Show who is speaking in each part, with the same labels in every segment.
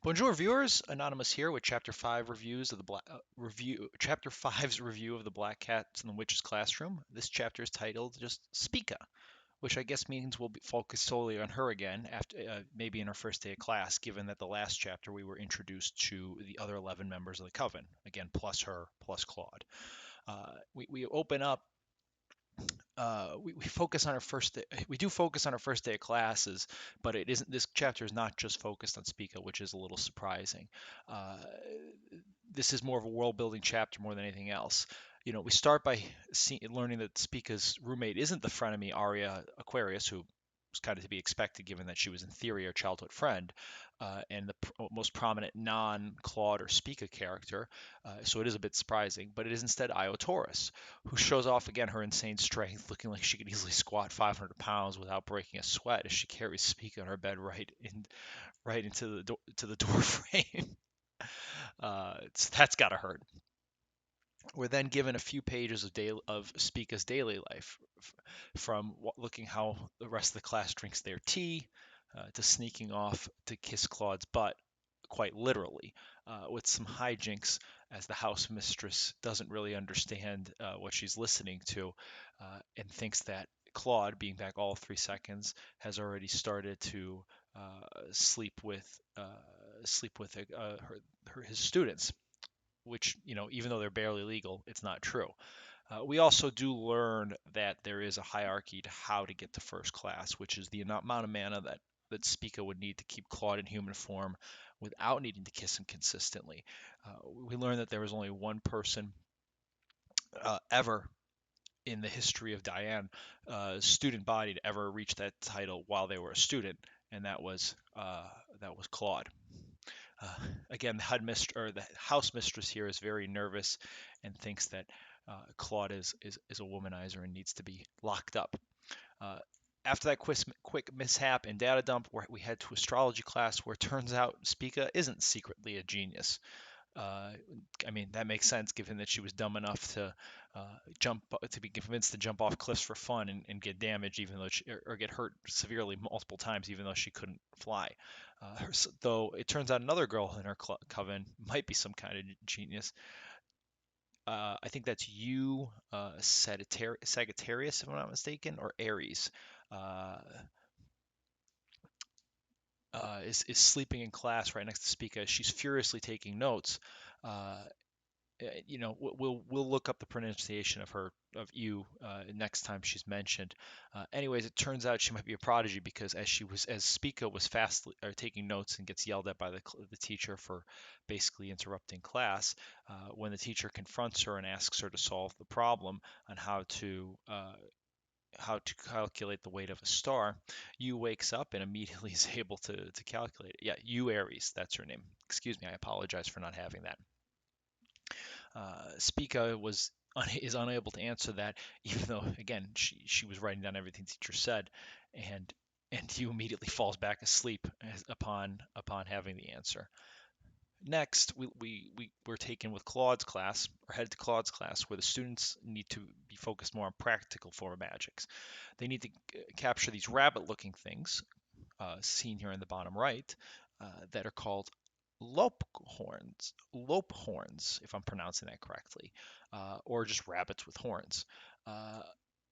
Speaker 1: Bonjour, viewers. Anonymous here with Chapter 5 reviews of the Chapter 5's review of the Black Cats in the Witch's Classroom. This chapter is titled just Spica, which I guess means we'll be focused solely on her again after maybe in her first day of class, given that the last chapter we were introduced to the other 11 members of the coven, again plus her plus Claude. We open up we focus on our first day, we do focus on our first day of classes, but it isn't this chapter is not just focused on Spica, which is a little surprising. Uh, this is more of a world building chapter more than anything else. We start by learning that Spica's roommate isn't the frenemy Aria Aquarius, who was kind of to be expected given that she was in theory her childhood friend, and the most prominent non-Claude or Spica character. So it is a bit surprising, but it is instead Io Taurus, who shows off again her insane strength, looking like she could easily squat 500 pounds without breaking a sweat as she carries Spica on her bed right into the door frame. That's gotta hurt. We're then given a few pages of Spica's daily life, from looking how the rest of the class drinks their tea, to sneaking off to kiss Claude's butt, quite literally, with some hijinks as the house mistress doesn't really understand what she's listening to, and thinks that Claude, being back all 3 seconds, has already started to sleep with his students, which, even though they're barely legal, it's not true. We also do learn that there is a hierarchy to how to get to first class, which is the amount of mana that Spica would need to keep Claude in human form without needing to kiss him consistently. We learn that there was only one person ever in the history of Diane, student body, to ever reach that title while they were a student, and that was Claude. Uh, Again, the house mistress here is very nervous and thinks that Claude is a womanizer and needs to be locked up. Uh, After that quick mishap and data dump, we head to astrology class, where it turns out Spica isn't secretly a genius. Uh, I mean, that makes sense given that she was dumb enough to be convinced to jump off cliffs for fun and get damaged, even though or get hurt severely multiple times, even though she couldn't fly. Though it turns out another girl in her coven might be some kind of genius. I think that's you, Sagittarius, if I'm not mistaken, or Aries. Uh, is sleeping in class right next to Spica. She's furiously taking notes. Uh, we'll look up the pronunciation of you next time she's mentioned. Anyways, it turns out she might be a prodigy because as Spica was fast or taking notes and gets yelled at by the teacher for basically interrupting class, when the teacher confronts her and asks her to solve the problem on how to calculate the weight of a star, Yu wakes up and immediately is able to calculate it. Yeah, Yu Aries, that's her name. Excuse me, I apologize for not having that. Spica is unable to answer that, even though again she was writing down everything the teacher said, and Yu immediately falls back asleep upon having the answer. Next, we're taken with Claude's class, or headed to Claude's class, where the students need to be focused more on practical form of magics. They need to capture these rabbit-looking things, seen here in the bottom right, that are called lope horns, if I'm pronouncing that correctly, or just rabbits with horns. Uh,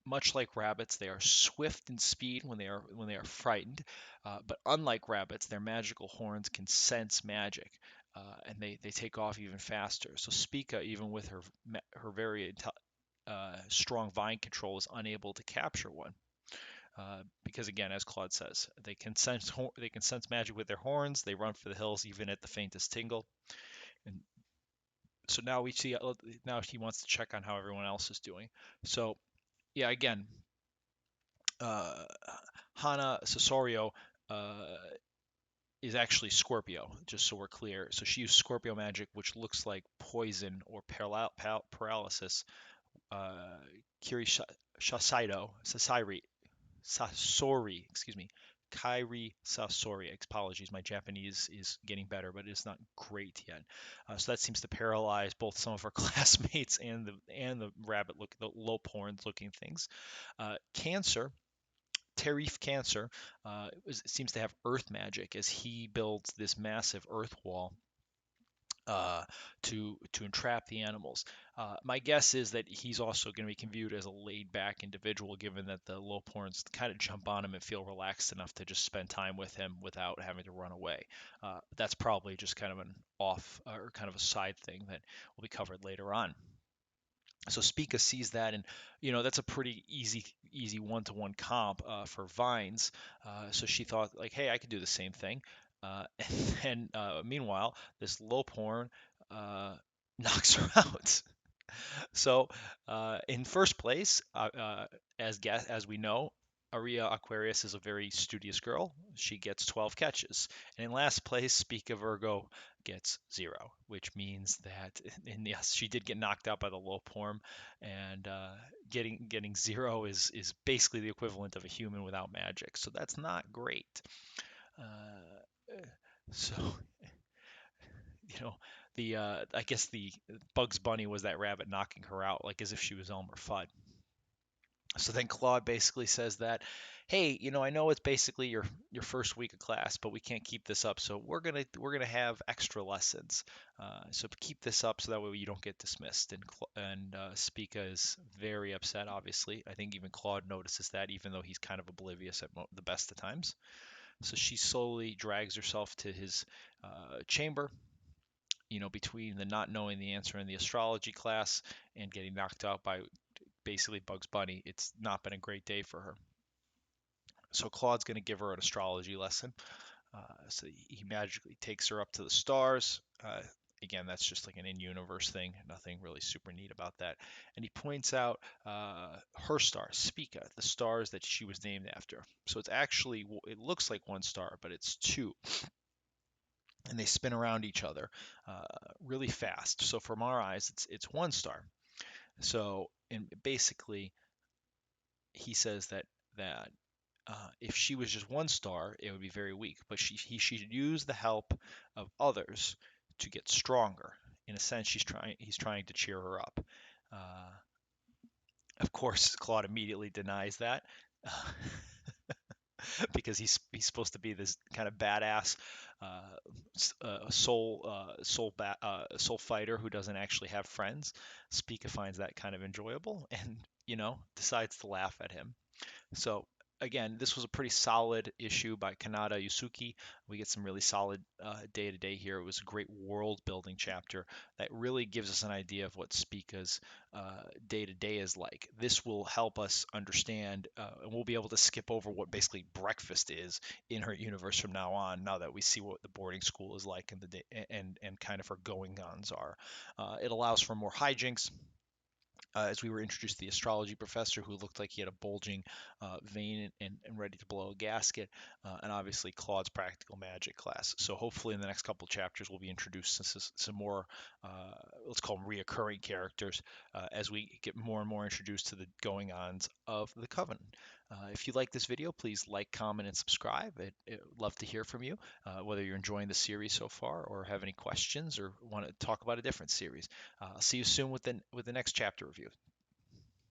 Speaker 1: Much like rabbits, they are swift in speed when they are frightened, but unlike rabbits, their magical horns can sense magic, and they take off even faster. So Spica, even with her very strong vine control, is unable to capture one. Because again, as Claude says, they can sense magic with their horns. They run for the hills even at the faintest tingle. And so now we see now he wants to check on how everyone else is doing. So yeah, again, uh, Hana Sosorio uh, is actually Scorpio, just so we're clear. So she used Scorpio magic, which looks like poison or paralysis. Uh, Kiri Shasaido, Sasori, excuse me, Kairi Sasori. Apologies, my Japanese is getting better, but it's not great yet. So that seems to paralyze both some of our classmates and the lope horns looking things. Cancer Tarif Cancer seems to have earth magic as he builds this massive earth wall uh, to entrap the animals. My guess is that he's also going to be viewed as a laid-back individual, given that the Loporns kind of jump on him and feel relaxed enough to just spend time with him without having to run away. That's probably just kind of an off or kind of a side thing that will be covered later on. So Spica sees that, and that's a pretty easy one-to-one comp for Vines. So she thought like, hey, I could do the same thing. And then meanwhile, this low porn uh, knocks her out. So, in first place, as we know, Aria Aquarius is a very studious girl. She gets 12 catches. And in last place, Speak of Virgo gets 0, which means that, and yes, she did get knocked out by the low porn, and getting 0 is basically the equivalent of a human without magic. So that's not great. Uh, so you know, the I guess the Bugs Bunny was that rabbit knocking her out, like as if she was Elmer Fudd. So then Claude basically says that, hey, I know it's basically your first week of class, but we can't keep this up, so we're gonna have extra lessons. So keep this up so that way you don't get dismissed. And Spica is very upset. Obviously, I think even Claude notices that, even though he's kind of oblivious at the best of times. So she slowly drags herself to his chamber, between the not knowing the answer in the astrology class and getting knocked out by basically Bugs Bunny. It's not been a great day for her. So Claude's going to give her an astrology lesson. So he magically takes her up to the stars. Again, that's just like an in-universe thing. Nothing really super neat about that. And he points out her star, Spica, the stars that she was named after. So it looks like one star, but it's two. And they spin around each other really fast. So from our eyes, it's one star. So, and basically, he says that if she was just one star, it would be very weak. But he should use the help of others to get stronger. In a sense, he's trying to cheer her up. Uh, of course, Claude immediately denies that. Because he's supposed to be this kind of badass soul fighter who doesn't actually have friends. Spica finds that kind of enjoyable and decides to laugh at him. So again, this was a pretty solid issue by Kaneda Yousuke. We get some really solid day to day here. It was a great world building chapter that really gives us an idea of what Spica's day to day is like. This will help us understand, and we'll be able to skip over what basically breakfast is in her universe from now on. Now that we see what the boarding school is like and the day and kind of her going-ons are, it allows for more hijinks as we were introduced to the astrology professor who looked like he had a bulging vein and ready to blow a gasket, and obviously Claude's practical magic class. So hopefully in the next couple chapters we'll be introduced to some more, let's call them reoccurring characters, as we get more and more introduced to the going-ons of the Covenant. If you like this video, please like, comment, and subscribe. I'd love to hear from you, whether you're enjoying the series so far or have any questions or want to talk about a different series. I'll see you soon with the next chapter review.